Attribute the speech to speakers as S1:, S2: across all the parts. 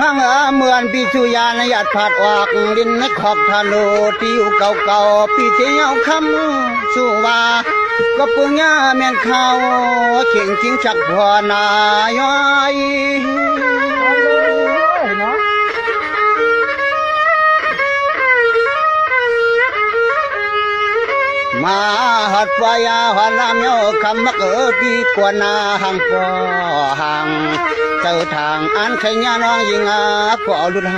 S1: นั่งเหมือนปีสุยานหยัดผาดออกดินในขอบทะโลที่อยู่เก่าๆปีที่เอาคำสู่ว่าก็ปุญญาเมียนเขาเข่งจริงชักหัวนายอย
S2: เนาะ
S1: มาหัดวายาหันลามโยคำมักปีกวนนาหังปอหังเจ้าทางอันขยาน้องยิงปอลุดห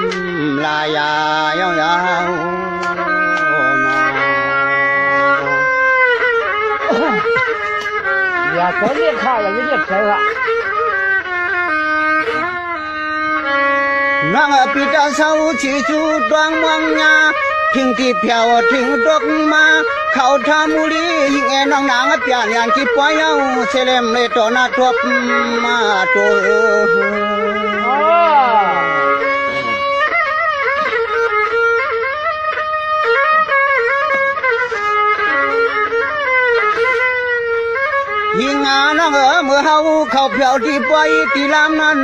S1: ำลายายาวยาวนอ
S2: อย่าเรียกข้าอย่าเรียกใครละ
S1: นางปีตาเศร้าชีจูดวงมองยาทิ้งที่เพียวทิ้งดอกมาเขาทามุลียิงเอน้องนางเปียนยันที่ปอยเอาเซเลมเลตนาทวบมาตัวยิงน้องเมื่อเขาเพียวที่ปอยที่ลำนั้น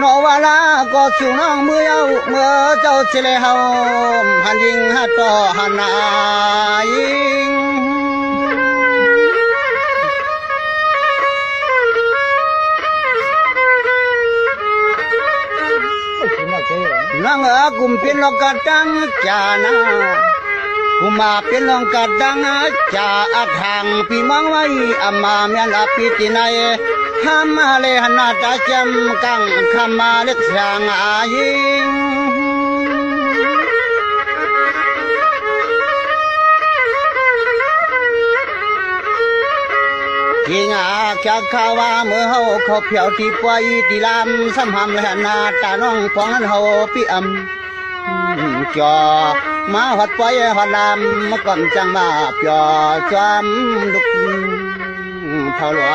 S1: นอวาลาก็สู่น้องเมื่อเจ้าเสลเฮาหันยิงหัดต่อหันนายิงน้องกุมเป็นลองกระดังจานากุมาเป็นลองกระดังจาอักหังพี่มองไว้อามาเมียนอภิตินัยทำมาเลหนาตาจำกังคำมาเล็กสางอายิงยิงอาแค่ข่าวว่าเมื่อเขาเพียวที่ปอยที่ลำสำหำเลหนาตาน้องฟองนั้นเขาพี่อำจอมาหัดปอยหัดลำก่อนจังมาเปียจอมลุกเท่าหลว